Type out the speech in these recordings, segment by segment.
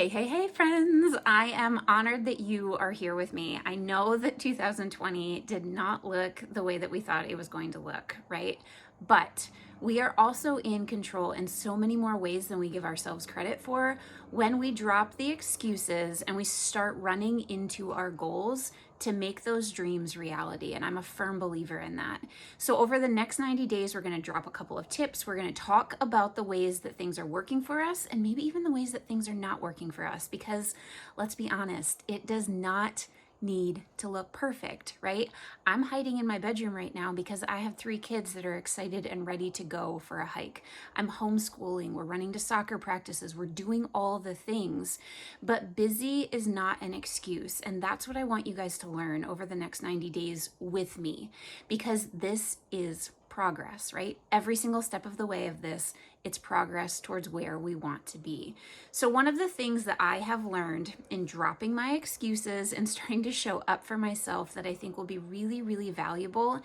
Hey, friends. I am honored that you are here with me. I know that 2020 did not look the way that we thought it was going to look, right? But we are also in control in so many more ways than we give ourselves credit for when we drop the excuses and we start running into our goals to make those dreams reality. And I'm a firm believer in that. So over the next 90 days, we're going to drop a couple of tips. We're going to talk about the ways that things are working for us and maybe even the ways that things are not working for us, because let's be honest, it does not need to look perfect, right? I'm hiding in my bedroom right now because I have 3 kids that are excited and ready to go for a hike. I'm homeschooling, we're running to soccer practices, we're doing all the things, but busy is not an excuse. And that's what I want you guys to learn over the next 90 days with me, because this is progress, right? Every single step of the way of this, it's progress towards where we want to be. So one of the things that I have learned in dropping my excuses and starting to show up for myself that I think will be really, really valuable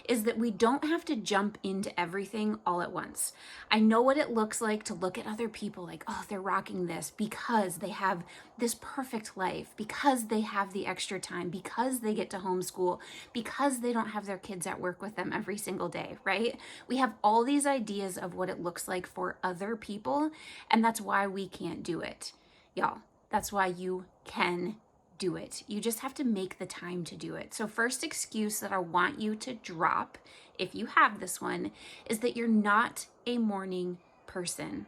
is that we don't have to jump into everything all at once. I know what it looks like to look at other people like, oh, they're rocking this because they have this perfect life, because they have the extra time, because they get to homeschool, because they don't have their kids at work with them every single day, right? We have all these ideas of what it looks like for other people, and that's why we can't do it. Y'all, that's why you can do it. You just have to make the time to do it. So first excuse that I want you to drop, if you have this one, is that you're not a morning person.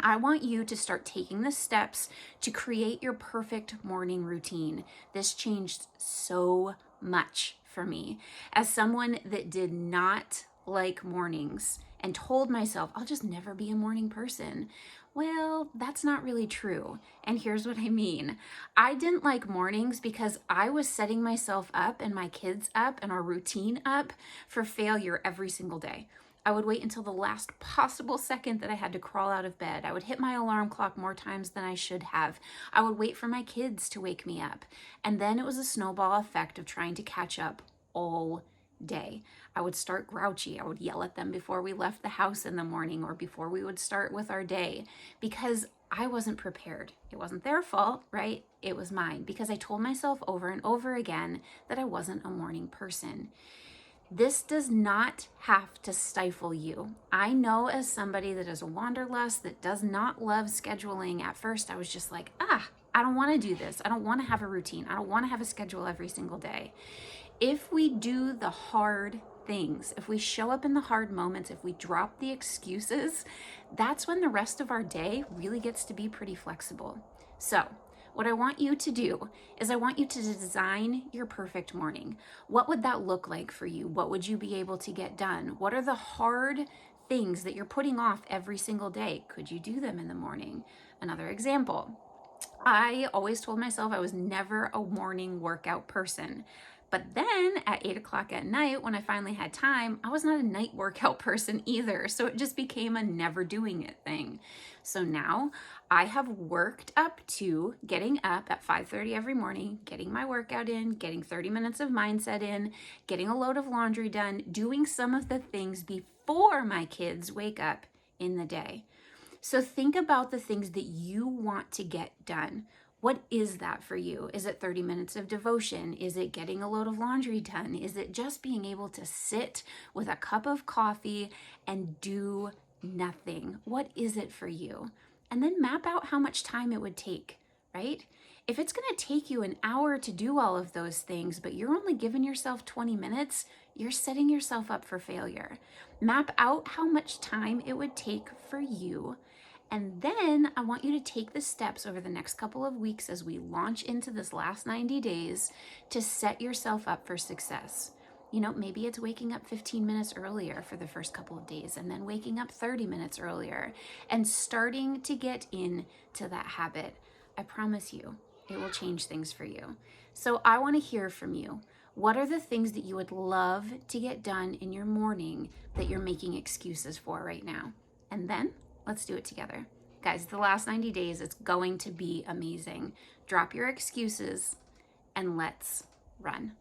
I want you to start taking the steps to create your perfect morning routine. This changed so much for me. As someone that did not like mornings and told myself, I'll just never be a morning person. Well, that's not really true. And here's what I mean. I didn't like mornings because I was setting myself up and my kids up and our routine up for failure every single day. I would wait until the last possible second that I had to crawl out of bed. I would hit my alarm clock more times than I should have. I would wait for my kids to wake me up. And then it was a snowball effect of trying to catch up all day. I would start grouchy. I would yell at them before we left the house in the morning or before we would start with our day because I wasn't prepared. It wasn't their fault, right? It was mine because I told myself over and over again that I wasn't a morning person. This does not have to stifle you. I know as somebody that is a wanderlust, that does not love scheduling, at first I was just like, I don't want to do this. I don't want to have a routine. I don't want to have a schedule every single day. If we do the hard things, if we show up in the hard moments, if we drop the excuses, that's when the rest of our day really gets to be pretty flexible. So what I want you to do is I want you to design your perfect morning. What would that look like for you? What would you be able to get done? What are the hard things that you're putting off every single day? Could you do them in the morning? Another example, I always told myself I was never a morning workout person. But then at 8 o'clock at night, when I finally had time, I was not a night workout person either. So it just became a never doing it thing. So now I have worked up to getting up at 5:30 every morning, getting my workout in, getting 30 minutes of mindset in, getting a load of laundry done, doing some of the things before my kids wake up in the day. So think about the things that you want to get done. What is that for you? Is it 30 minutes of devotion? Is it getting a load of laundry done? Is it just being able to sit with a cup of coffee and do nothing? What is it for you? And then map out how much time it would take, right? If it's going to take you an hour to do all of those things, but you're only giving yourself 20 minutes, you're setting yourself up for failure. Map out how much time it would take for you. And then I want you to take the steps over the next couple of weeks as we launch into this last 90 days to set yourself up for success. You know, maybe it's waking up 15 minutes earlier for the first couple of days and then waking up 30 minutes earlier and starting to get into that habit. I promise you, it will change things for you. So I want to hear from you. What are the things that you would love to get done in your morning that you're making excuses for right now? And then let's do it together. Guys, the last 90 days, it's going to be amazing. Drop your excuses and let's run.